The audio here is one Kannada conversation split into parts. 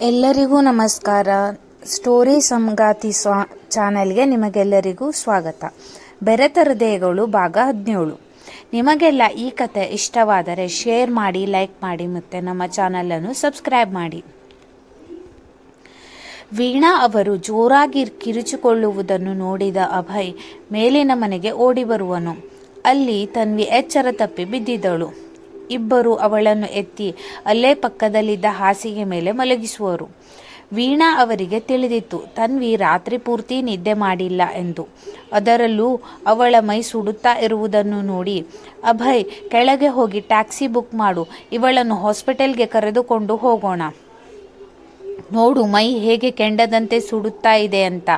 ಎಲ್ಲರಿಗೂ ನಮಸ್ಕಾರ. ಸ್ಟೋರಿ ಸಂಗಾತಿ ಚಾನೆಲ್ಗೆ ನಿಮಗೆಲ್ಲರಿಗೂ ಸ್ವಾಗತ. ಬೆರೆತ ಹೃದಯಗಳು ಭಾಗ 17. ನಿಮಗೆಲ್ಲ ಈ ಕತೆ ಇಷ್ಟವಾದರೆ ಶೇರ್ ಮಾಡಿ, ಲೈಕ್ ಮಾಡಿ ಮತ್ತು ನಮ್ಮ ಚಾನಲನ್ನು ಸಬ್ಸ್ಕ್ರೈಬ್ ಮಾಡಿ. ವೀಣಾ ಅವರು ಜೋರಾಗಿ ಕಿರುಚಿಕೊಳ್ಳುವುದನ್ನು ನೋಡಿದ ಅಭಯ್ ಮೇಲಿನ ಮನೆಗೆ ಓಡಿ ಬರುವನು. ಅಲ್ಲಿ ತನ್ವಿ ಎಚ್ಚರ ತಪ್ಪಿ ಬಿದ್ದಿದ್ದಳು. ಇಬ್ಬರು ಅವಳನ್ನು ಎತ್ತಿ ಅಲ್ಲೇ ಪಕ್ಕದಲ್ಲಿದ್ದ ಹಾಸಿಗೆ ಮೇಲೆ ಮಲಗಿಸುವರು. ವೀಣಾ ಅವರಿಗೆ ತಿಳಿದಿತ್ತು ತನ್ವಿ ರಾತ್ರಿ ಪೂರ್ತಿ ನಿದ್ದೆ ಮಾಡಿಲ್ಲ ಎಂದು. ಅದರಲ್ಲೂ ಅವಳ ಮೈ ಸುಡುತ್ತಾ ಇರುವುದನ್ನು ನೋಡಿ, ಅಭಯ್, ಕೆಳಗೆ ಹೋಗಿ ಟ್ಯಾಕ್ಸಿ ಬುಕ್ ಮಾಡು, ಇವಳನ್ನು ಹಾಸ್ಪಿಟಲ್ಗೆ ಕರೆದುಕೊಂಡು ಹೋಗೋಣ. ನೋಡು ಮೈ ಹೇಗೆ ಕೆಂಡದಂತೆ ಸುಡುತ್ತಾ ಇದೆ ಅಂತ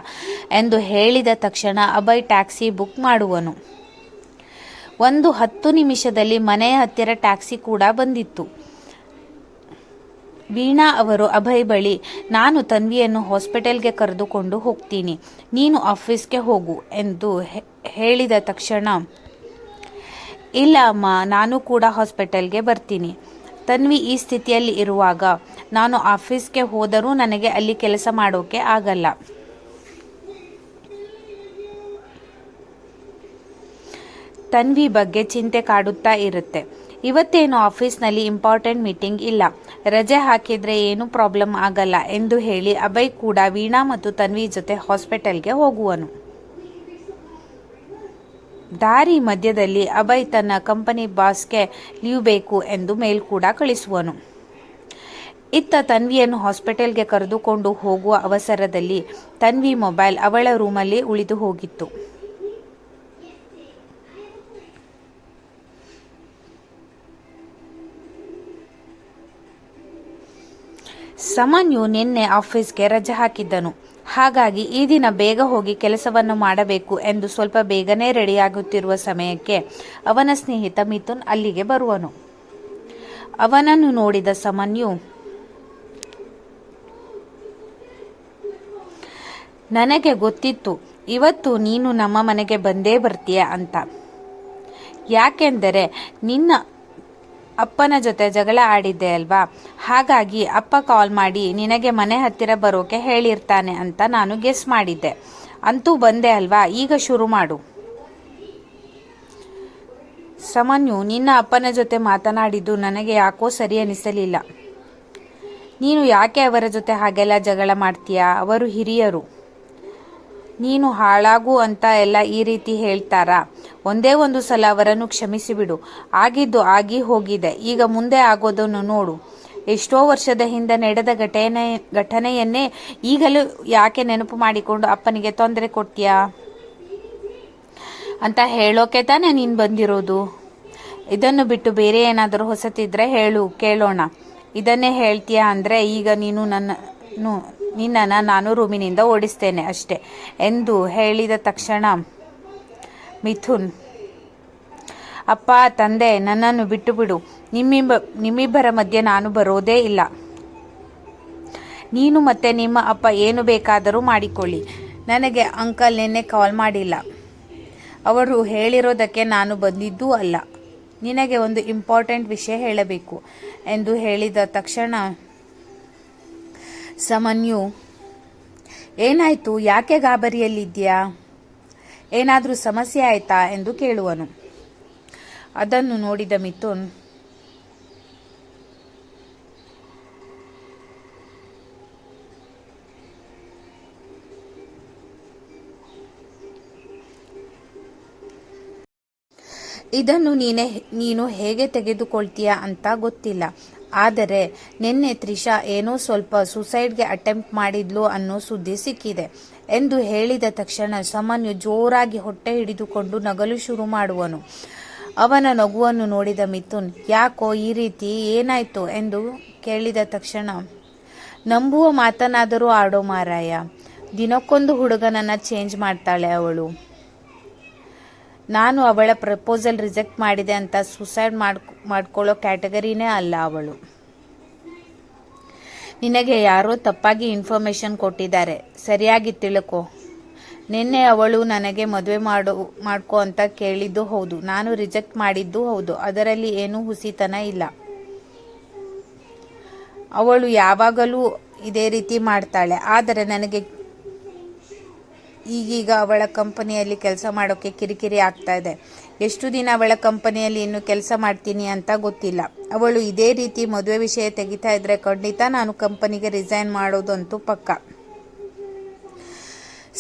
ಎಂದು ಹೇಳಿದ ತಕ್ಷಣ ಅಭಯ್ ಟ್ಯಾಕ್ಸಿ ಬುಕ್ ಮಾಡುವನು. ಒಂದು 10 ನಿಮಿಷದಲ್ಲಿ ಮನೆಯ ಹತ್ತಿರ ಟ್ಯಾಕ್ಸಿ ಕೂಡ ಬಂದಿತ್ತು. ವೀಣಾ ಅವರು ಅಭಯ್ ಬಳಿ, ನಾನು ತನ್ವಿಯನ್ನು ಹಾಸ್ಪಿಟಲ್ಗೆ ಕರೆದುಕೊಂಡು ಹೋಗ್ತೀನಿ, ನೀನು ಆಫೀಸ್ಗೆ ಹೋಗು ಎಂದು ಹೇಳಿದ ತಕ್ಷಣ, ಇಲ್ಲ ಅಮ್ಮ, ನಾನು ಕೂಡ ಹಾಸ್ಪಿಟಲ್ಗೆ ಬರ್ತೀನಿ. ತನ್ವಿ ಈ ಸ್ಥಿತಿಯಲ್ಲಿ ಇರುವಾಗ ನಾನು ಆಫೀಸ್ಗೆ ಹೋದರೂ ನನಗೆ ಅಲ್ಲಿ ಕೆಲಸ ಮಾಡೋಕೆ ಆಗಲ್ಲ. ತನ್ವಿ ಬಗ್ಗೆ ಚಿಂತೆ ಕಾಡುತ್ತಾ ಇರುತ್ತೆ. ಇವತ್ತೇನು ಆಫೀಸ್ನಲ್ಲಿ ಇಂಪಾರ್ಟೆಂಟ್ ಮೀಟಿಂಗ್ ಇಲ್ಲ, ರಜೆ ಹಾಕಿದ್ರೆ ಏನು ಪ್ರಾಬ್ಲಮ್ ಆಗಲ್ಲ ಎಂದು ಹೇಳಿ ಅಭಯ್ ಕೂಡ ವೀಣಾ ಮತ್ತು ತನ್ವಿ ಜೊತೆ ಹಾಸ್ಪಿಟಲ್ಗೆ ಹೋಗುವನು. ದಾರಿ ಮಧ್ಯದಲ್ಲಿ ಅಭಯ್ ತನ್ನ ಕಂಪನಿ ಬಾಸ್ಗೆ ಲೀವ್ ಬೇಕು ಎಂದು ಮೇಲ್ ಕೂಡ ಕಳಿಸುವನು. ಇತ್ತ ತನ್ವಿಯನ್ನು ಹಾಸ್ಪಿಟಲ್ಗೆ ಕರೆದುಕೊಂಡು ಹೋಗುವ ಅವಸರದಲ್ಲಿ ತನ್ವಿ ಮೊಬೈಲ್ ಅವಳ ರೂಮಲ್ಲಿ ಉಳಿದು ಹೋಗಿತ್ತು. ಸಮನ್ಯು ನಿನ್ನೆ ಆಫೀಸ್ಗೆ ರಜೆ ಹಾಕಿದ್ದನು. ಹಾಗಾಗಿ ಈ ದಿನ ಬೇಗ ಹೋಗಿ ಕೆಲಸವನ್ನು ಮಾಡಬೇಕು ಎಂದು ಸ್ವಲ್ಪ ಬೇಗನೆ ರೆಡಿಯಾಗುತ್ತಿರುವ ಸಮಯಕ್ಕೆ ಅವನ ಸ್ನೇಹಿತ ಮಿಥುನ್ ಅಲ್ಲಿಗೆ ಬರುವನು. ಅವನನ್ನು ನೋಡಿದ ಸಮನ್ಯು, ನನಗೆ ಗೊತ್ತಿತ್ತು ಇವತ್ತು ನೀನು ನಮ್ಮ ಮನೆಗೆ ಬಂದೇ ಬರ್ತೀಯ ಅಂತ. ಯಾಕೆಂದರೆ ನಿನ್ನ ಅಪ್ಪನ ಜೊತೆ ಜಗಳ ಆಡಿದ್ದೆ ಅಲ್ವಾ, ಹಾಗಾಗಿ ಅಪ್ಪ ಕಾಲ್ ಮಾಡಿ ನಿನಗೆ ಮನೆ ಹತ್ತಿರ ಬರೋಕೆ ಹೇಳಿರ್ತಾನೆ ಅಂತ ನಾನು ಗೆಸ್ ಮಾಡಿದ್ದೆ. ಅಂತೂ ಬಂದೆ ಅಲ್ವಾ, ಈಗ ಶುರು ಮಾಡು. ಸಮನ್ಯು, ನಿನ್ನ ಅಪ್ಪನ ಜೊತೆ ಮಾತನಾಡಿದ್ದು ನನಗೆ ಯಾಕೋ ಸರಿ ಅನಿಸಲಿಲ್ಲ. ನೀನು ಯಾಕೆ ಅವರ ಜೊತೆ ಹಾಗೆಲ್ಲ ಜಗಳ ಮಾಡ್ತೀಯಾ? ಅವರು ಹಿರಿಯರು. ನೀನು ಹಾಳಾಗು ಅಂತ ಎಲ್ಲ ಈ ರೀತಿ ಹೇಳ್ತಾರಾ? ಒಂದೇ ಒಂದು ಸಲ ಅವರನ್ನು ಕ್ಷಮಿಸಿಬಿಡು. ಆಗಿದ್ದು ಆಗಿ ಹೋಗಿದೆ, ಈಗ ಮುಂದೆ ಆಗೋದನ್ನು ನೋಡು. ಎಷ್ಟೋ ವರ್ಷದ ಹಿಂದೆ ನಡೆದ ಘಟನೆಯನ್ನೇ ಈಗಲೂ ಯಾಕೆ ನೆನಪು ಮಾಡಿಕೊಂಡು ಅಪ್ಪನಿಗೆ ತೊಂದರೆ ಕೊಡ್ತೀಯಾ ಅಂತ ಹೇಳೋಕೆ ತಾನೇ ನೀನು ಬಂದಿರೋದು. ಇದನ್ನು ಬಿಟ್ಟು ಬೇರೆ ಏನಾದರೂ ಹೊಸತಿದ್ರೆ ಹೇಳು, ಕೇಳೋಣ. ಇದನ್ನೇ ಹೇಳ್ತೀಯಾ ಅಂದರೆ ಈಗ ನಿನ್ನನ್ನು ನಾನು ರೂಮಿನಿಂದ ಓಡಿಸ್ತೇನೆ ಅಷ್ಟೇ ಎಂದು ಹೇಳಿದ ತಕ್ಷಣ ಮಿಥುನ್, ಅಪ್ಪ, ತಂದೆ, ನನ್ನನ್ನು ಬಿಟ್ಟು ಬಿಡು. ನಿಮ್ಮಿಬ್ಬರ ಮಧ್ಯೆ ನಾನು ಬರೋದೇ ಇಲ್ಲ. ನೀನು ಮತ್ತೆ ನಿಮ್ಮ ಅಪ್ಪ ಏನು ಬೇಕಾದರೂ ಮಾಡಿಕೊಳ್ಳಿ. ನನಗೆ ಅಂಕಲ್ ನಿನ್ನೆ ಕಾಲ್ ಮಾಡಿಲ್ಲ. ಅವರು ಹೇಳಿರೋದಕ್ಕೆ ನಾನು ಬಂದಿದ್ದೂ ಅಲ್ಲ. ನಿನಗೆ ಒಂದು ಇಂಪಾರ್ಟೆಂಟ್ ವಿಷಯ ಹೇಳಬೇಕು ಎಂದು ಹೇಳಿದ ತಕ್ಷಣ ಸಮನ್ಯು, ಏನಾಯಿತು? ಯಾಕೆ ಗಾಬರಿಯಲ್ಲಿದ್ದೀಯಾ? ಏನಾದರೂ ಸಮಸ್ಯೆ ಆಯಿತಾ ಎಂದು ಕೇಳುವನು. ಅದನ್ನು ನೋಡಿದ ಮಿಥುನ್, ಇದನ್ನು ನೀನು ಹೇಗೆ ತೆಗೆದುಕೊಳ್ತೀಯ ಅಂತ ಗೊತ್ತಿಲ್ಲ, ಆದರೆ ನಿನ್ನೆ ತ್ರಿಷಾ ಏನೋ ಸ್ವಲ್ಪ ಸೂಸೈಡ್ಗೆ ಅಟೆಂಪ್ಟ್ ಮಾಡಿದ್ಲು ಅನ್ನೋ ಸುದ್ದಿ ಸಿಕ್ಕಿದೆ ಎಂದು ಹೇಳಿದ ತಕ್ಷಣ ಸಮನ್ಯು ಜೋರಾಗಿ ಹೊಟ್ಟೆ ಹಿಡಿದುಕೊಂಡು ನಗಲು ಶುರು ಮಾಡುವನು. ಅವನ ನಗುವನ್ನು ನೋಡಿದ ಮಿಥುನ್, ಯಾಕೋ ಈ ರೀತಿ, ಏನಾಯ್ತು ಎಂದು ಕೇಳಿದ ತಕ್ಷಣ, ನಂಬುವ ಮಾತನಾದರೂ ಆಡೋ ಮಾರಾಯ. ದಿನಕ್ಕೊಂದು ಹುಡುಗನನ್ನು ಚೇಂಜ್ ಮಾಡ್ತಾಳೆ ಅವಳು. ನಾನು ಅವಳ ಪ್ರಪೋಸಲ್ ರಿಜೆಕ್ಟ್ ಮಾಡಿದೆ ಅಂತ ಸೂಸೈಡ್ ಮಾಡ್ಕೊಳ್ಳೋ ಕ್ಯಾಟಗರಿನೇ ಅಲ್ಲ ಅವಳು. ನಿನಗೆ ಯಾರೋ ತಪ್ಪಾಗಿ ಇನ್ಫಾರ್ಮೇಶನ್ ಕೊಟ್ಟಿದ್ದಾರೆ, ಸರಿಯಾಗಿ ತಿಳ್ಕೊ. ನಿನ್ನೆ ಅವಳು ನನಗೆ ಮದುವೆ ಮಾಡ್ಕೊ ಅಂತ ಕೇಳಿದ್ದು ಹೌದು, ನಾನು ರಿಜೆಕ್ಟ್ ಮಾಡಿದ್ದು ಹೌದು. ಅದರಲ್ಲಿ ಏನೂ ಹುಸಿತನ ಇಲ್ಲ. ಅವಳು ಯಾವಾಗಲೂ ಇದೇ ರೀತಿ ಮಾಡ್ತಾಳೆ. ಆದರೆ ನನಗೆ ಈಗೀಗ ಅವಳ ಕಂಪನಿಯಲ್ಲಿ ಕೆಲಸ ಮಾಡೋಕ್ಕೆ ಕಿರಿಕಿರಿ ಆಗ್ತಾ ಇದೆ. ಎಷ್ಟು ದಿನ ಅವಳ ಕಂಪನಿಯಲ್ಲಿ ಇನ್ನು ಕೆಲಸ ಮಾಡ್ತೀನಿ ಅಂತ ಗೊತ್ತಿಲ್ಲ. ಅವಳು ಇದೇ ರೀತಿ ಮದುವೆ ವಿಷಯ ತೆಗಿತಾ ಇದ್ರೆ ಖಂಡಿತ ನಾನು ಕಂಪನಿಗೆ ರಿಸೈನ್ ಮಾಡೋದಂತೂ ಪಕ್ಕ.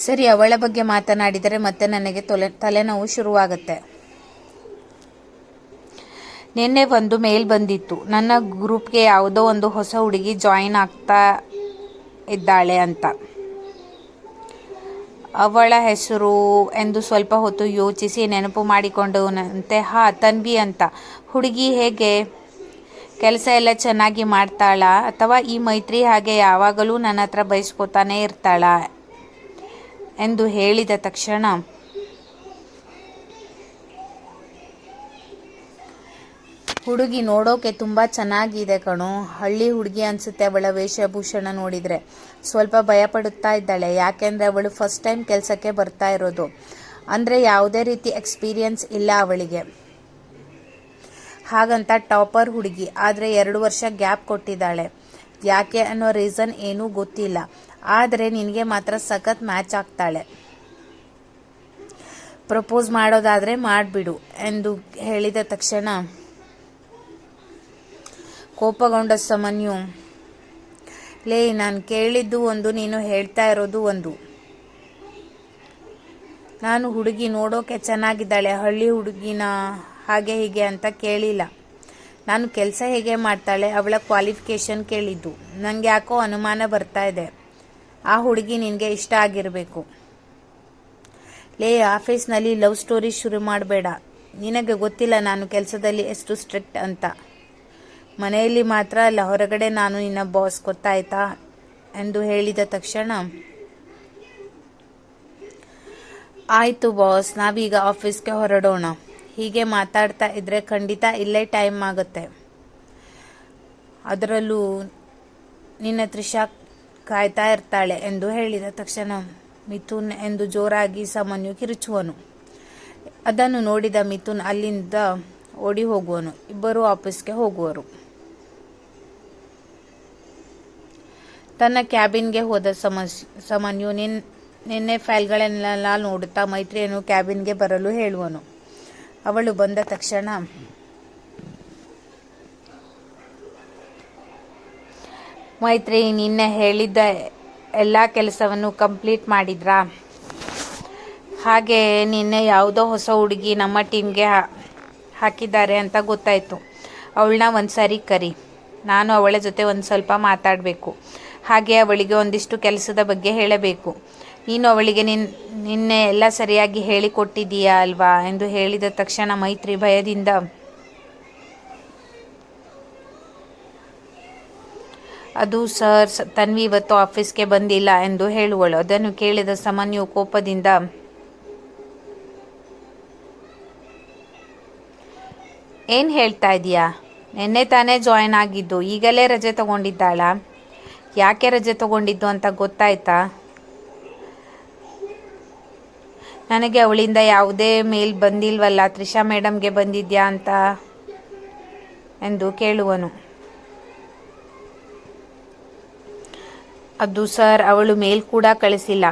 ಸರಿ, ಅವಳ ಬಗ್ಗೆ ಮಾತನಾಡಿದರೆ ಮತ್ತೆ ನನಗೆ ತಲೆನೋವು ಶುರುವಾಗುತ್ತೆ. ನಿನ್ನೆ ಒಂದು ಮೇಲ್ ಬಂದಿತ್ತು, ನನ್ನ ಗ್ರೂಪ್ಗೆ ಯಾವುದೋ ಒಂದು ಹೊಸ ಹುಡುಗಿ ಜಾಯಿನ್ ಆಗ್ತಾ ಇದ್ದಾಳೆ ಅಂತ. ಅವಳ ಹೆಸರು ಎಂದು ಸ್ವಲ್ಪ ಹೊತ್ತು ಯೋಚಿಸಿ ನೆನಪು ಮಾಡಿಕೊಂಡವನಂತೆ, ತನ್ವಿ ಅಂತ. ಹುಡುಗಿ ಹೇಗೆ? ಕೆಲಸ ಎಲ್ಲ ಚೆನ್ನಾಗಿ ಮಾಡ್ತಾಳಾ ಅಥವಾ ಈ ಮೈತ್ರಿ ಹಾಗೆ ಯಾವಾಗಲೂ ನನ್ನ ಹತ್ರ ಬಯಸ್ಕೋತಾನೆ ಇರ್ತಾಳಾ ಎಂದು ಹೇಳಿದ ತಕ್ಷಣ ಹುಡುಗಿ ನೋಡೋಕೆ ತುಂಬ ಚೆನ್ನಾಗಿದೆ ಕಣೋ. ಹಳ್ಳಿ ಹುಡುಗಿ ಅನಿಸುತ್ತೆ ಅವಳ ವೇಷಭೂಷಣ ನೋಡಿದರೆ. ಸ್ವಲ್ಪ ಭಯಪಡುತ್ತಾ ಇದ್ದಾಳೆ, ಯಾಕೆಂದರೆ ಅವಳು ಫಸ್ಟ್ ಟೈಮ್ ಕೆಲಸಕ್ಕೆ ಬರ್ತಾ ಇರೋದು. ಅಂದರೆ ಯಾವುದೇ ರೀತಿ ಎಕ್ಸ್ಪೀರಿಯನ್ಸ್ ಇಲ್ಲ ಅವಳಿಗೆ. ಹಾಗಂತ ಟಾಪರ್ ಹುಡುಗಿ, ಆದರೆ 2 ವರ್ಷ ಗ್ಯಾಪ್ ಕೊಟ್ಟಿದ್ದಾಳೆ. ಯಾಕೆ ಅನ್ನೋ ರೀಸನ್ ಏನೂ ಗೊತ್ತಿಲ್ಲ. ಆದರೆ ನಿನಗೆ ಮಾತ್ರ ಸಖತ್ ಮ್ಯಾಚ್ ಆಗ್ತಾಳೆ. ಪ್ರಪೋಸ್ ಮಾಡೋದಾದರೆ ಮಾಡಿಬಿಡು ಎಂದು ಹೇಳಿದ ತಕ್ಷಣ ಕೋಪಗೊಂಡ ಸಮನ್ಯು, ನಾನು ಕೇಳಿದ್ದು ಒಂದು, ನೀನು ಹೇಳ್ತಾ ಇರೋದು ಒಂದು. ನಾನು ಹುಡುಗಿ ನೋಡೋಕೆ ಚೆನ್ನಾಗಿದ್ದಾಳೆ, ಹಳ್ಳಿ ಹುಡುಗಿನ ಹಾಗೆ ಹೀಗೆ ಅಂತ ಕೇಳಿಲ್ಲ. ನಾನು ಕೆಲಸ ಹೇಗೆ ಮಾಡ್ತಾಳೆ, ಅವಳ ಕ್ವಾಲಿಫಿಕೇಷನ್ ಕೇಳಿದ್ದು. ನನಗೆ ಯಾಕೋ ಅನುಮಾನ ಬರ್ತಾ ಇದೆ. ಆ ಹುಡುಗಿ ನಿನಗೆ ಇಷ್ಟ ಆಗಿರಬೇಕು. ಆಫೀಸ್ನಲ್ಲಿ ಲವ್ ಸ್ಟೋರಿ ಶುರು ಮಾಡಬೇಡ. ನಿನಗೆ ಗೊತ್ತಿಲ್ಲ ನಾನು ಕೆಲಸದಲ್ಲಿ ಎಷ್ಟು ಸ್ಟ್ರಿಕ್ಟ್ ಅಂತ. ಮನೆಯಲ್ಲಿ ಮಾತ್ರ ಅಲ್ಲ, ಹೊರಗಡೆ ನಾನು ನಿನ್ನ ಬಾಸ್, ಗೊತ್ತಾಯ್ತಾ ಎಂದು ಹೇಳಿದ ತಕ್ಷಣ, ಆಯಿತು ಬಾಸ್, ನಾವೀಗ ಆಫೀಸ್ಗೆ ಹೊರಡೋಣ. ಹೀಗೆ ಮಾತಾಡ್ತಾ ಇದ್ರೆ ಖಂಡಿತ ಇಲ್ಲೇ ಟೈಮ್ ಆಗುತ್ತೆ. ಅದರಲ್ಲೂ ನಿನ್ನ ತ್ರಿಷಾ ಕಾಯ್ತಾ ಇರ್ತಾಳೆ ಎಂದು ಹೇಳಿದ ತಕ್ಷಣ ಮಿಥುನ್ ಎಂದು ಜೋರಾಗಿ ಸಮನ್ಯು ಕಿರುಚುವನು. ಅದನ್ನು ನೋಡಿದ ಮಿಥುನ್ ಅಲ್ಲಿಂದ ಓಡಿ ಹೋಗುವನು. ಇಬ್ಬರು ಆಫೀಸ್ಗೆ ಹೋಗುವರು. ತನ್ನ ಕ್ಯಾಬಿನ್ಗೆ ಹೋದ ಸಮನ್ಯು ನಿನ್ನೆ ಫೈಲ್ಗಳನ್ನೆಲ್ಲ ನೋಡುತ್ತಾ ಮೈತ್ರಿಯನ್ನು ಕ್ಯಾಬಿನ್ಗೆ ಬರಲು ಹೇಳುವನು. ಅವಳು ಬಂದ ತಕ್ಷಣ, ಮೈತ್ರಿ, ನಿನ್ನೆ ಹೇಳಿದ್ದ ಎಲ್ಲ ಕೆಲಸವನ್ನು ಕಂಪ್ಲೀಟ್ ಮಾಡಿದ್ರಾ? ಹಾಗೆ ನಿನ್ನೆ ಯಾವುದೋ ಹೊಸ ಹುಡುಗಿ ನಮ್ಮ ಟೀಮ್ಗೆ ಹಾಕಿದ್ದಾರೆ ಅಂತ ಗೊತ್ತಾಯಿತು. ಅವಳನ್ನ ಒಂದು ಸಾರಿ ಕರಿ, ನಾನು ಅವಳ ಜೊತೆ ಒಂದು ಸ್ವಲ್ಪ ಮಾತಾಡಬೇಕು. ಹಾಗೆ ಅವಳಿಗೆ ಒಂದಿಷ್ಟು ಕೆಲಸದ ಬಗ್ಗೆ ಹೇಳಬೇಕು. ನೀನು ಅವಳಿಗೆ ನಿನ್ನೆ ಎಲ್ಲ ಸರಿಯಾಗಿ ಹೇಳಿಕೊಟ್ಟಿದ್ದೀಯಾ ಅಲ್ವಾ ಎಂದು ಹೇಳಿದ ತಕ್ಷಣ ಮೈತ್ರಿ ಭಯದಿಂದ, ಅದು ಸರ್, ತನ್ವಿ ಇವತ್ತು ಆಫೀಸ್ಗೆ ಬಂದಿಲ್ಲ ಎಂದು ಹೇಳುವಳು. ಅದನ್ನು ಕೇಳಿದ ಸಮನ್ಯು ಕೋಪದಿಂದ, ಏನು ಹೇಳ್ತಾ ಇದೀಯಾ? ನಿನ್ನೆ ತಾನೇ ಜಾಯಿನ್ ಆಗಿದ್ದು, ಈಗಲೇ ರಜೆ ತಗೊಂಡಿದ್ದಾಳ? ಯಾಕೆ ರಜೆ ತಗೊಂಡಿದ್ದು ಅಂತ ಗೊತ್ತಾಯ್ತಾ? ನನಗೆ ಅವಳಿಂದ ಯಾವುದೇ ಮೇಲ್ ಬಂದಿಲ್ವಲ್ಲ, ತ್ರಿಷಾ ಮೇಡಮ್ಗೆ ಬಂದಿದ್ಯಾ ಅಂತ ಎಂದು ಕೇಳುವನು. ಅದು ಸರ್, ಅವಳು ಮೇಲ್ ಕೂಡ ಕಳಿಸಿಲ್ಲ.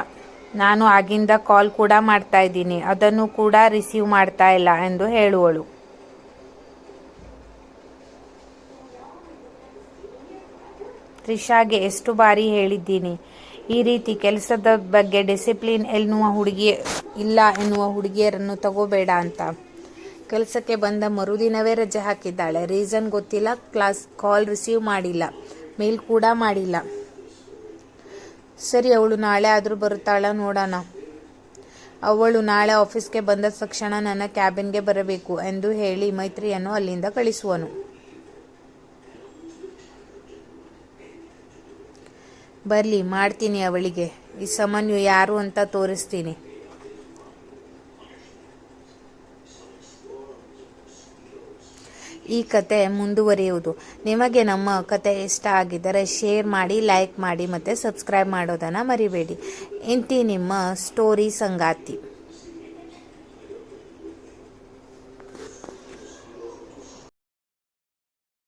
ನಾನು ಆಗಿಂದ ಕಾಲ್ ಕೂಡ ಮಾಡ್ತಾ ಇದ್ದೀನಿ, ಅದನ್ನು ಕೂಡ ರಿಸೀವ್ ಮಾಡ್ತಾ ಇಲ್ಲ ಎಂದು ಹೇಳುವಳು. ತ್ರಿಷಾಗೆ ಎಷ್ಟು ಬಾರಿ ಹೇಳಿದ್ದೀನಿ, ಈ ರೀತಿ ಕೆಲಸದ ಬಗ್ಗೆ ಡಿಸಿಪ್ಲಿನ್ ಇಲ್ಲ ಎನ್ನುವ ಹುಡುಗಿಯರನ್ನು ತಗೋಬೇಡ ಅಂತ. ಕೆಲಸಕ್ಕೆ ಬಂದ ಮರುದಿನವೇ ರಜೆ ಹಾಕಿದ್ದಾಳೆ. ರೀಸನ್ ಗೊತ್ತಿಲ್ಲ, ಕಾಲ್ ರಿಸೀವ್ ಮಾಡಿಲ್ಲ, ಮೇಲ್ ಕೂಡ ಮಾಡಿಲ್ಲ. ಸರಿ, ಅವಳು ನಾಳೆ ಆದರೂ ಬರುತ್ತಾಳ ನೋಡೋಣ. ಅವಳು ನಾಳೆ ಆಫೀಸ್ಗೆ ಬಂದ ತಕ್ಷಣ ನನ್ನ ಕ್ಯಾಬಿನ್ಗೆ ಬರಬೇಕು ಎಂದು ಹೇಳಿ ಮೈತ್ರಿಯನ್ನು ಅಲ್ಲಿಂದ ಕಳಿಸುವನು. ಬರಲಿ, ಮಾಡ್ತೀನಿ ಅವಳಿಗೆ ಈ ಸಮನ್ಯು ಯಾರು ಅಂತ ತೋರಿಸ್ತೀನಿ. ಈ ಕತೆ ಮುಂದುವರಿಯುವುದು. ನಿಮಗೆ ನಮ್ಮ ಕತೆ ಇಷ್ಟ ಆಗಿದ್ದರೆ ಶೇರ್ ಮಾಡಿ, ಲೈಕ್ ಮಾಡಿ ಮತ್ತು ಸಬ್ಸ್ಕ್ರೈಬ್ ಮಾಡೋದನ್ನು ಮರಿಬೇಡಿ. ಇಂತಿ ನಿಮ್ಮ ಸ್ಟೋರಿ ಸಂಗಾತಿ.